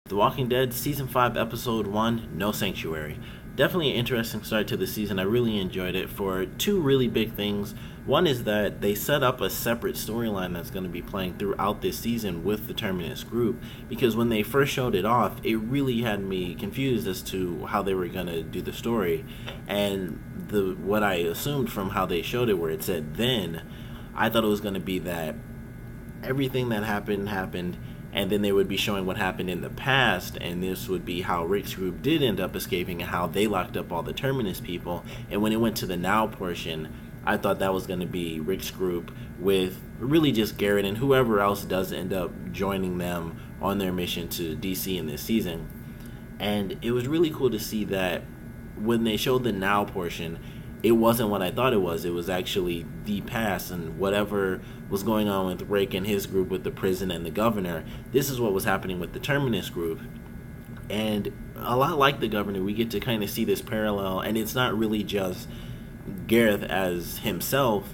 The Walking Dead Season 5, Episode 1, No Sanctuary. Definitely an interesting start to the season. I really enjoyed it for two really big things. One is that they set up a separate storyline that's going to be playing throughout this season with the Terminus group, because when they first showed it off, it really had me confused as to how they were going to do the story. And what I assumed from how they showed it, where it said then, I thought it was going to be that everything that happened, and then they would be showing what happened in the past, and this would be how Rick's group did end up escaping and how they locked up all the Terminus people. And when it went to the now portion, I thought that was going to be Rick's group with really just Garrett and whoever else does end up joining them on their mission to DC in this season. And it was really cool to see that when they showed the now portion, it wasn't what I thought it was. It was actually the past, and whatever was going on with Rick and his group with the prison and the governor, this is what was happening with the Terminus group. And a lot like the governor, we get to kind of see this parallel, and it's not really just Gareth as himself,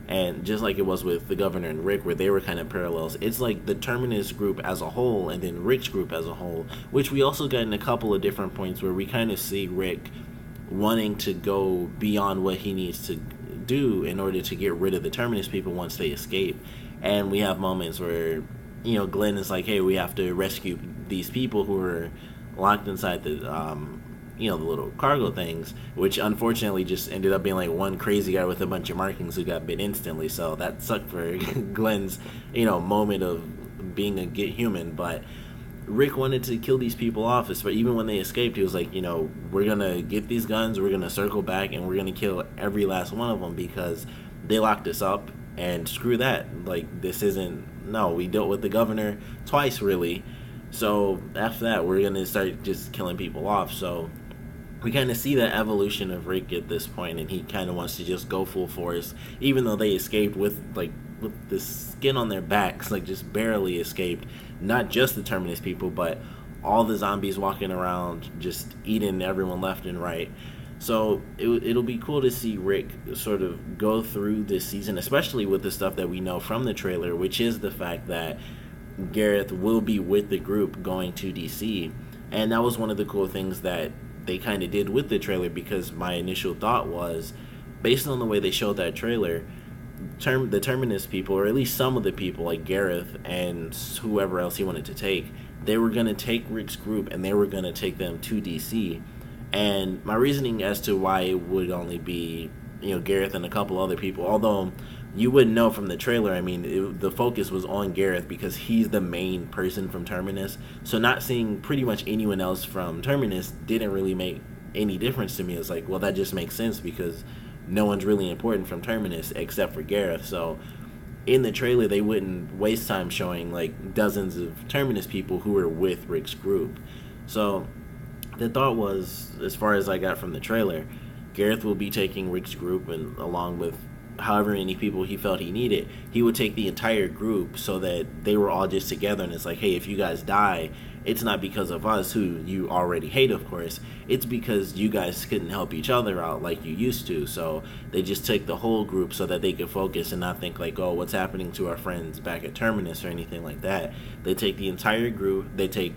and just like it was with the governor and Rick, where they were kind of parallels, it's like the Terminus group as a whole, and then Rick's group as a whole, which we also got in a couple of different points where we kind of see Rick wanting to go beyond what he needs to do in order to get rid of the Terminus people once they escape. And we have moments where, Glenn is like, hey, we have to rescue these people who are locked inside the the little cargo things, which unfortunately just ended up being like one crazy guy with a bunch of markings who got bit instantly. So that sucked for Glenn's moment of being a get human. But Rick wanted to kill these people off, but even when they escaped, he was like, we're going to get these guns, we're going to circle back, and we're going to kill every last one of them because they locked us up, and screw that. Like, we dealt with the governor twice, really. So after that, we're going to start just killing people off. So we kind of see that evolution of Rick at this point, and he kind of wants to just go full force, even though they escaped with the skin on their backs, just barely escaped. Not just the Terminus people, but all the zombies walking around just eating everyone left and right. So it'll be cool to see Rick sort of go through this season, especially with the stuff that we know from the trailer, which is the fact that Gareth will be with the group going to DC. And that was one of the cool things that they kind of did with the trailer, because my initial thought was, based on the way they showed that trailer, the Terminus people, or at least some of the people like Gareth and whoever else he wanted to take, they were going to take Rick's group and they were going to take them to DC. And my reasoning as to why it would only be Gareth and a couple other people, although you wouldn't know from the trailer, the focus was on Gareth because he's the main person from Terminus. So not seeing pretty much anyone else from Terminus didn't really make any difference to me. It's like, well, that just makes sense because no one's really important from Terminus except for Gareth. So in the trailer, they wouldn't waste time showing dozens of Terminus people who were with Rick's group. So the thought was, as far as I got from the trailer, Gareth will be taking Rick's group, and along with however many people he felt he needed, he would take the entire group so that they were all just together. And it's like, hey, if you guys die, it's not because of us, who you already hate, of course. It's because you guys couldn't help each other out like you used to. So they just took the whole group so that they could focus and not think like, oh, what's happening to our friends back at Terminus or anything like that. They take the entire group, they take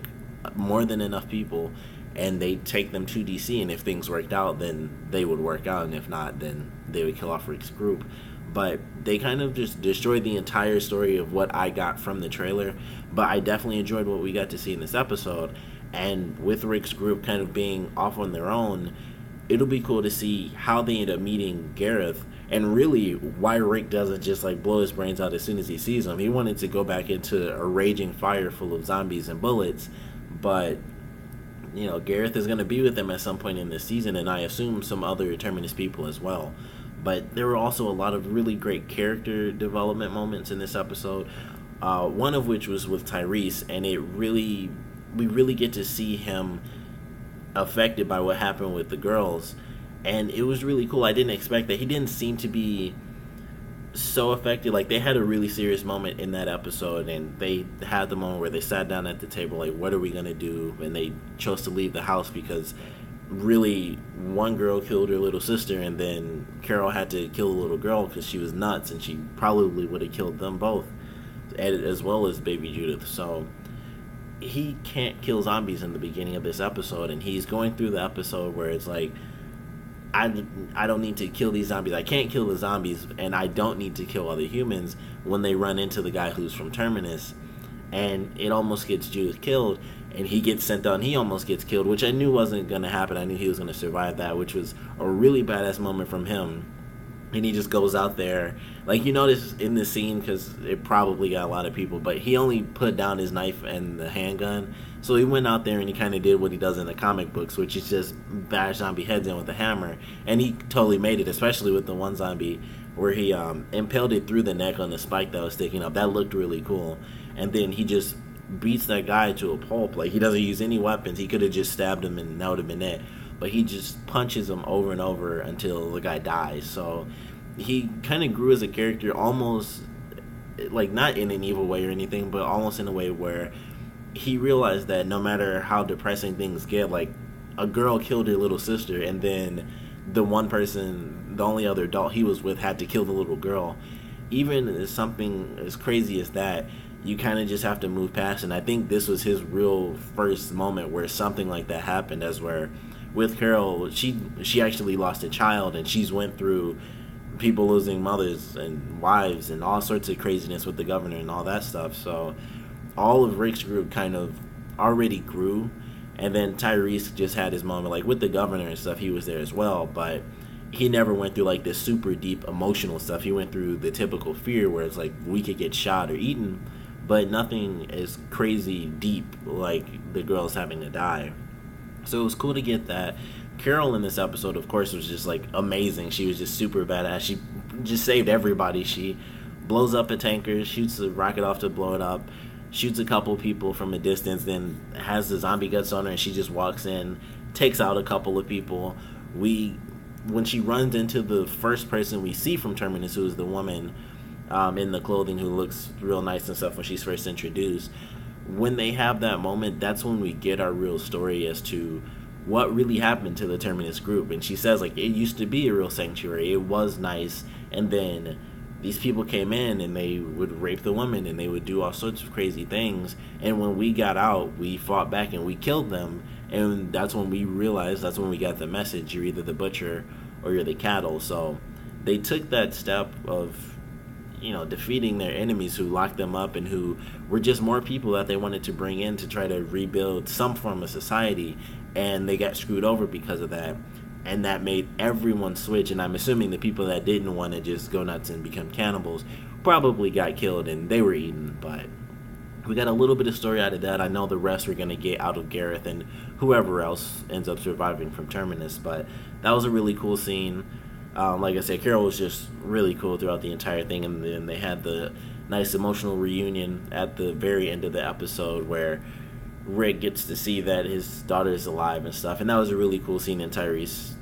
more than enough people, and they take them to DC. And if things worked out, then they would work out. And if not, then they would kill off Rick's group. But they kind of just destroyed the entire story of what I got from the trailer. But I definitely enjoyed what we got to see in this episode. And with Rick's group kind of being off on their own, it'll be cool to see how they end up meeting Gareth, and really why Rick doesn't just blow his brains out as soon as he sees him. He wanted to go back into a raging fire full of zombies and bullets, but Gareth is going to be with them at some point in this season, and I assume some other Terminus people as well. But there were also a lot of really great character development moments in this episode, one of which was with Tyrese, and we really get to see him affected by what happened with the girls, and it was really cool. I didn't expect that. He didn't seem to be so affected. They had a really serious moment in that episode, and they had the moment where they sat down at the table what are we gonna do, and they chose to leave the house because really one girl killed her little sister, and then Carol had to kill the little girl because she was nuts, and she probably would have killed them both, as well as baby Judith. So he can't kill zombies in the beginning of this episode, and he's going through the episode where it's like, I don't need to kill these zombies. I can't kill the zombies, and I don't need to kill other humans when they run into the guy who's from Terminus. And it almost gets Judith killed, and he gets sent out, and he almost gets killed, which I knew wasn't going to happen. I knew he was going to survive that, which was a really badass moment from him. And he just goes out there. Like, you notice in this scene, because it probably got a lot of people, but he only put down his knife and the handgun. So he went out there and he kind of did what he does in the comic books, which is just bash zombie heads in with a hammer. And he totally made it, especially with the one zombie where he impaled it through the neck on the spike that was sticking up. That looked really cool. And then he just beats that guy to a pulp. Like, he doesn't use any weapons. He could have just stabbed him and that would have been it. But he just punches him over and over until the guy dies. So he kind of grew as a character, almost, like, not in an evil way or anything, but almost in a way where he realized that no matter how depressing things get, like, a girl killed her little sister, and then the one person, the only other adult he was with, had to kill the little girl. Even something as crazy as that, you kind of just have to move past. And I think this was his real first moment where something like that happened, as where with Carol, she actually lost a child, and she's went through people losing mothers and wives and all sorts of craziness with the governor and all that stuff. So all of Rick's group kind of already grew, and then Tyrese just had his moment, like with the governor and stuff. He was there as well, but he never went through like this super deep emotional stuff. He went through the typical fear where it's like we could get shot or eaten, but nothing as crazy deep like the girls having to die. So it was cool to get that. Carol in this episode, of course, was just like amazing. She was just super badass. She just saved everybody. She blows up a tanker, shoots a rocket off to blow it up, shoots a couple people from a distance, then has the zombie guts on her, and she just walks in, takes out a couple of people. When she runs into the first person we see from Terminus, who is the woman in the clothing who looks real nice and stuff when she's first introduced, when they have that moment, that's when we get our real story as to what really happened to the Terminus group. And she says, like, it used to be a real sanctuary. It was nice. And then these people came in and they would rape the women and they would do all sorts of crazy things. And when we got out, we fought back and we killed them. And that's when we realized, that's when we got the message. You're either the butcher or you're the cattle. So they took that step of, you know, defeating their enemies who locked them up and who were just more people that they wanted to bring in to try to rebuild some form of society, and they got screwed over because of that, and that made everyone switch. And I'm assuming the people that didn't want to just go nuts and become cannibals probably got killed and they were eaten. But we got a little bit of story out of that. I know the rest we're going to get out of Gareth and whoever else ends up surviving from Terminus, but that was a really cool scene. Like I said, Carol was just really cool throughout the entire thing, and then they had the nice emotional reunion at the very end of the episode where Rick gets to see that his daughter is alive and stuff, and that was a really cool scene. And Tyrese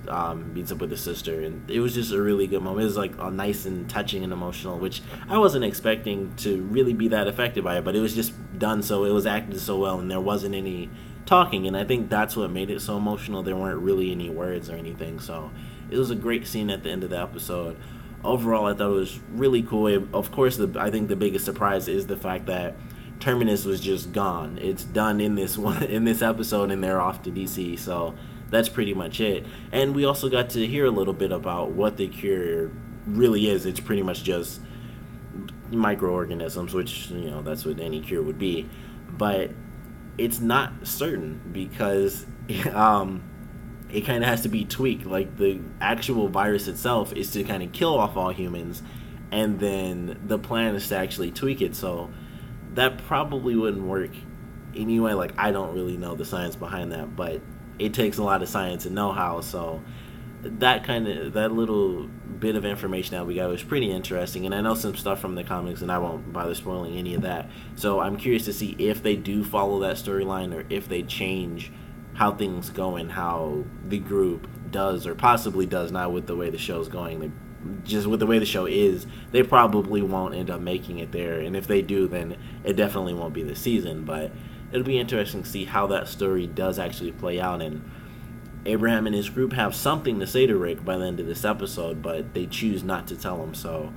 meets up with his sister, and it was just a really good moment. It was like nice and touching and emotional, which I wasn't expecting to really be that affected by it, but it was just done so, it was acted so well, and there wasn't any talking, and I think that's what made it so emotional. There weren't really any words or anything, so it was a great scene at the end of the episode. Overall, I thought it was really cool. Of course, I think the biggest surprise is the fact that Terminus was just gone. It's done in this episode, and they're off to DC. So that's pretty much it. And we also got to hear a little bit about what the cure really is. It's pretty much just microorganisms, which, you know, that's what any cure would be. But it's not certain because it kind of has to be tweaked. Like, the actual virus itself is to kind of kill off all humans, and then the plan is to actually tweak it. So that probably wouldn't work anyway. Like, I don't really know the science behind that, but it takes a lot of science and know-how. So that little bit of information that we got was pretty interesting, and I know some stuff from the comics, and I won't bother spoiling any of that. So I'm curious to see if they do follow that storyline, or if they change how things go and how the group does, or possibly does not, with the way the show's going. Just with the way the show is, they probably won't end up making it there, and if they do, then it definitely won't be this season. But it'll be interesting to see how that story does actually play out. And Abraham and his group have something to say to Rick by the end of this episode, but they choose not to tell him. So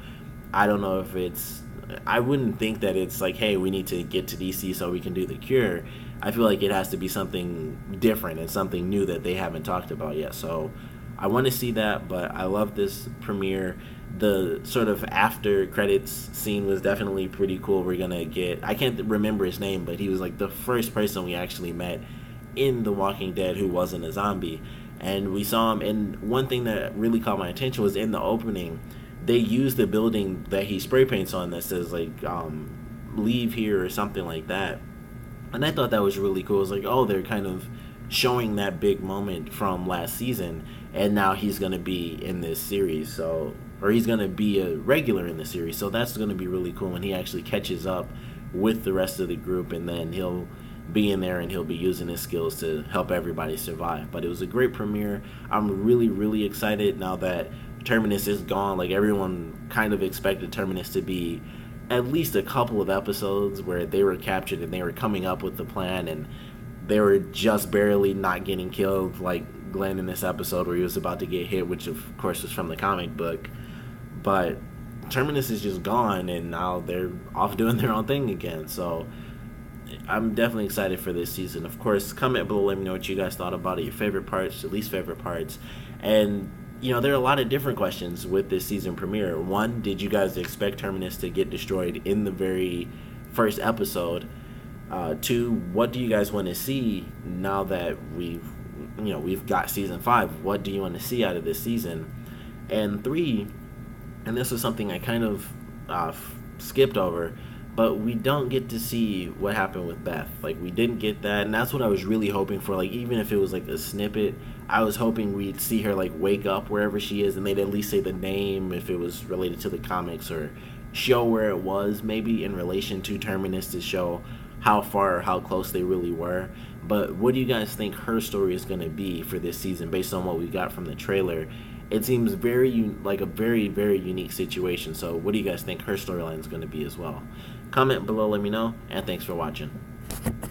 I don't know if I wouldn't think that it's like, hey, we need to get to DC so we can do the cure. I feel like it has to be something different and something new that they haven't talked about yet. So I want to see that, but I love this premiere. The sort of after credits scene was definitely pretty cool. We're gonna get, I can't remember his name, but he was like the first person we actually met in The Walking Dead who wasn't a zombie. And we saw him, and one thing that really caught my attention was in the opening, they used the building that he spray paints on that says like leave here or something like that. And I thought that was really cool. It was like, oh, they're kind of showing that big moment from last season, and now he's going to be in this series. So, or he's going to be a regular in the series. So that's going to be really cool when he actually catches up with the rest of the group, and then he'll be in there and he'll be using his skills to help everybody survive. But it was a great premiere. I'm really, really excited now that Terminus is gone. Like, everyone kind of expected Terminus to be at least a couple of episodes where they were captured and they were coming up with the plan, and they were just barely not getting killed, like Glenn in this episode where he was about to get hit, which of course was from the comic book. But Terminus is just gone, and now they're off doing their own thing again. So I'm definitely excited for this season. Of course, comment below, let me know what you guys thought about it, your favorite parts, your least favorite parts. And you know, there are a lot of different questions with this season premiere. One, did you guys expect Terminus to get destroyed in the very first episode? Two, what do you guys want to see now that we've got season 5? What do you want to see out of this season? And three, and this was something I kind of skipped over, but we don't get to see what happened with Beth. Like, we didn't get that, and that's what I was really hoping for. Like, even if it was like a snippet, I was hoping we'd see her like wake up wherever she is, and they'd at least say the name if it was related to the comics, or show where it was maybe in relation to Terminus to show how far or how close they really were. But what do you guys think her story is going to be for this season based on what we got from the trailer? It seems like a very, very unique situation. So what do you guys think her storyline is going to be as well? Comment below, let me know, and thanks for watching.